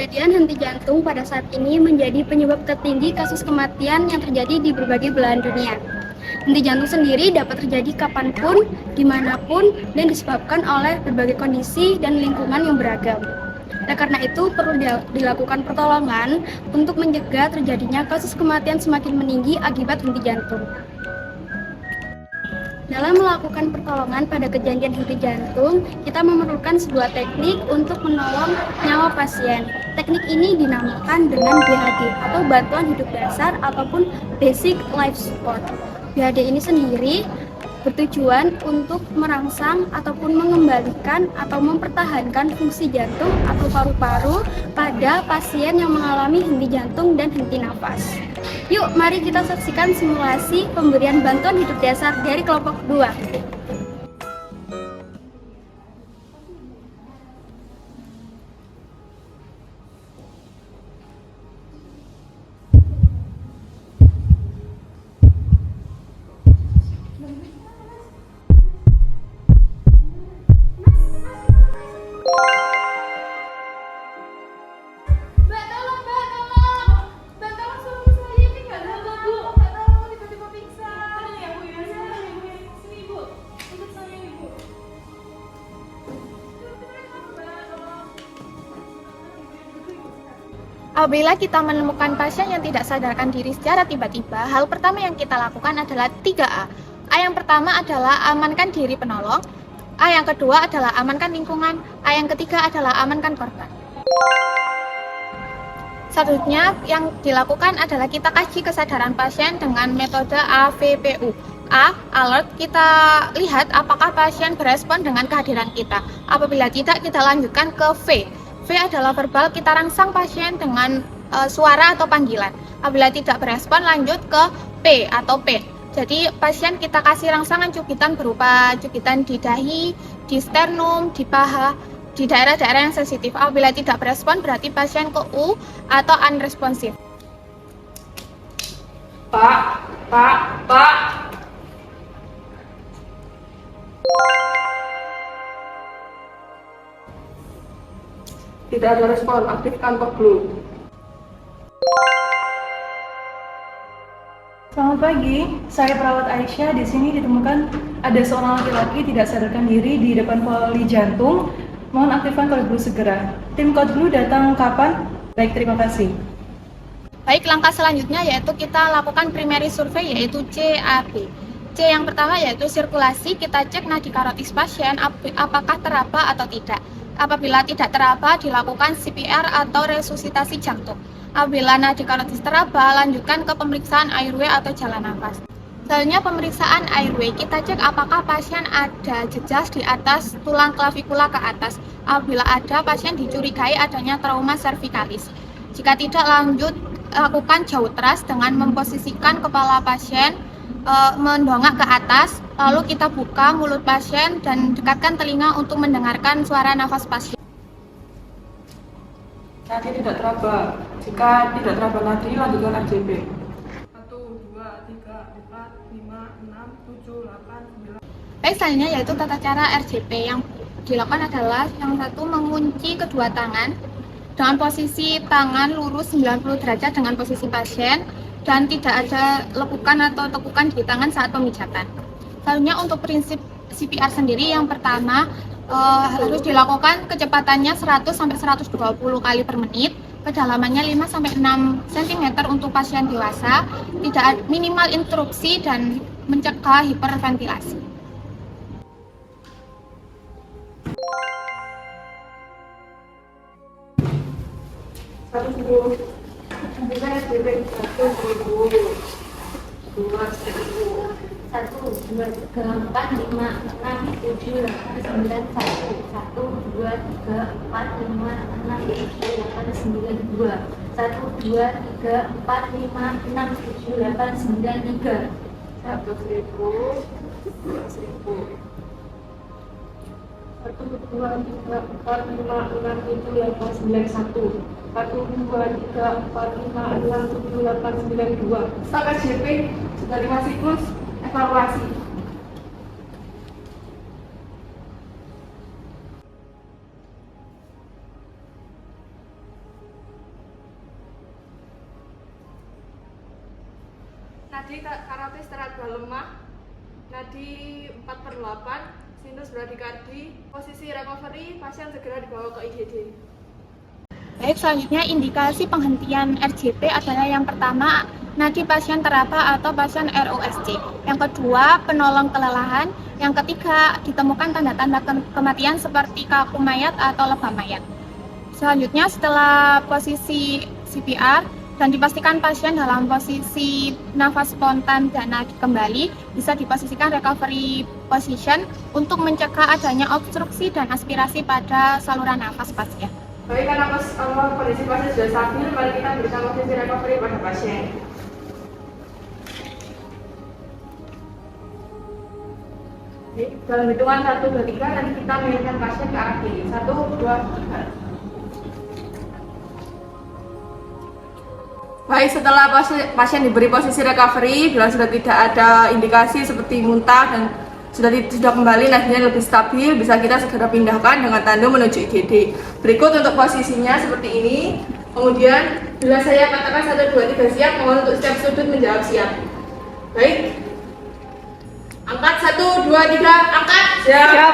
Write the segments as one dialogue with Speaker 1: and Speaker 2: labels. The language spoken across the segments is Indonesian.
Speaker 1: Kejadian henti jantung pada saat ini menjadi penyebab tertinggi kasus kematian yang terjadi di berbagai belahan dunia. Henti jantung sendiri dapat terjadi kapanpun, dimanapun, dan disebabkan oleh berbagai kondisi dan lingkungan yang beragam. Oleh karena itu, perlu dilakukan pertolongan untuk mencegah terjadinya kasus kematian semakin meninggi akibat henti jantung. Dalam melakukan pertolongan pada kejadian henti jantung, kita memerlukan sebuah teknik untuk menolong nyawa pasien. Teknik ini dinamakan dengan BHD atau bantuan hidup dasar ataupun basic life support. BHD ini sendiri bertujuan untuk merangsang ataupun mengembalikan atau mempertahankan fungsi jantung atau paru-paru pada pasien yang mengalami henti jantung dan henti nafas. Yuk, mari kita saksikan simulasi pemberian bantuan hidup dasar dari kelompok 2.
Speaker 2: Apabila kita menemukan pasien yang tidak sadarkan diri secara tiba-tiba, hal pertama yang kita lakukan adalah 3A. A yang pertama adalah amankan diri penolong, A yang kedua adalah amankan lingkungan, A yang ketiga adalah amankan korban. Selanjutnya yang dilakukan adalah kita kaji kesadaran pasien dengan metode AVPU. A. Alert, kita lihat apakah pasien berespon dengan kehadiran kita. Apabila tidak, kita lanjutkan ke V. V adalah verbal, kita rangsang pasien dengan suara atau panggilan. Apabila tidak berespon, lanjut ke P atau P. Jadi pasien kita kasih rangsangan cubitan berupa cubitan di dahi, di sternum, di paha, di daerah-daerah yang sensitif. Apabila tidak berespon, berarti pasien ke U atau unresponsive.
Speaker 3: Pak. Tidak ada respon, aktifkan Koplu.
Speaker 4: Selamat pagi, saya perawat Aisyah. Di sini ditemukan ada seorang laki-laki tidak sadarkan diri di depan poli jantung. Mohon aktifkan Code Blue segera. Tim Code Blue datang kapan? Baik, terima kasih.
Speaker 2: Baik, langkah selanjutnya yaitu kita lakukan primary survey yaitu CAB. C yang pertama yaitu sirkulasi, kita cek nadi karotis pasien apakah teraba atau tidak. Apabila tidak teraba, dilakukan CPR atau resusitasi jantung. Apabila nadi karotis teraba, lanjutkan ke pemeriksaan airway atau jalan nafas. Selanjutnya pemeriksaan airway, kita cek apakah pasien ada jejas di atas tulang klavikula ke atas. Apabila ada, pasien dicurigai adanya trauma cervicalis. Jika tidak, lanjut lakukan jauh teras dengan memposisikan kepala pasien mendongak ke atas, lalu kita buka mulut pasien dan dekatkan telinga untuk mendengarkan suara nafas pasien.
Speaker 3: Nadi tidak teraba. Jika tidak teraba nadi, lanjutkan RJP. 1, 2, 3, 4, 5, 6, 7, 8, 9.
Speaker 2: Baik, selanjutnya yaitu tata cara RJP. Yang dilakukan adalah yang satu, mengunci kedua tangan dengan posisi tangan lurus 90 derajat dengan posisi pasien dan tidak ada lekukan atau tekukan di tangan saat pemijatan. Selanjutnya untuk prinsip CPR sendiri, yang pertama harus dilakukan kecepatannya 100-120 kali per menit, kedalamannya 5-6 cm untuk pasien dewasa, tidak minimal interupsi dan mencegah hiperventilasi.
Speaker 5: Satu, dua, tiga, empat, lima, enam, tujuh, delapan, sembilan, satu, dua, tiga, empat, lima, enam, tujuh, delapan, sembilan, dua, satu, dua, tiga, empat, lima, enam, tujuh, delapan, sembilan, tiga,
Speaker 3: 1.000, 2.000. 1, 2, 3, 4, 5, 6, 7, 8, 9, 1. 1, 2, 3, 4, 5, 6, 7, 8, 9, 2. Stok RJP sudah 5 siklus evaluasi. nadi karotis teratba lemah, nadi 4/8, sinus bradikardi, posisi recovery, pasien segera dibawa ke IGD.
Speaker 2: Baik, selanjutnya indikasi penghentian RJP adalah yang pertama, nadi pasien terapa atau pasien RUSC. Yang kedua, penolong kelelahan. Yang ketiga, ditemukan tanda-tanda kematian seperti kaku mayat atau lebam mayat. Selanjutnya, setelah posisi CPR dan dipastikan pasien dalam posisi nafas spontan dan nadi kembali, bisa diposisikan recovery position untuk mencegah adanya obstruksi dan aspirasi pada saluran nafas pasien.
Speaker 3: Baik, karena kondisi pasien sudah stabil, mari kita berikan posisi recovery pada pasien. Baik, dalam hitungan 1, 2, 3, nanti kita mengingatkan pasien ke arah kiri. 1, 2, 3. Baik, setelah pasien diberi posisi recovery, bila sudah tidak ada indikasi seperti muntah dan sudah kembali nadinya lebih stabil, bisa kita segera pindahkan dengan tandu menuju IGD. Berikut untuk posisinya seperti ini. Kemudian bila saya katakan 1, 2, 3 siap, mohon untuk setiap sudut menjawab siap. Baik. Angkat 1, 2, 3, angkat. Siap.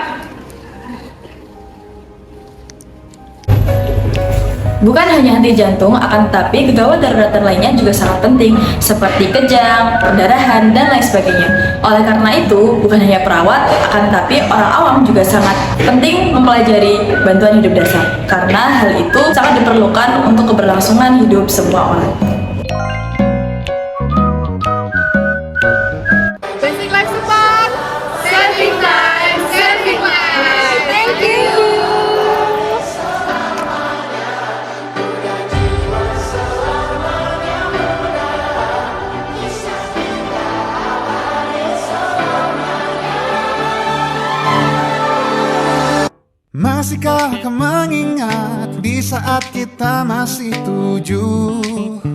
Speaker 6: Bukan hanya henti jantung, akan tetapi gawat darurat lainnya juga sangat penting, seperti kejang, perdarahan, dan lain sebagainya. Oleh karena itu, bukan hanya perawat, akan tetapi orang awam juga sangat penting mempelajari bantuan hidup dasar, karena hal itu sangat diperlukan untuk keberlangsungan hidup semua orang.
Speaker 3: Basic life support, saving time, saving life. Thank you.
Speaker 7: Masihkah kau mengingat di saat kita masih 7?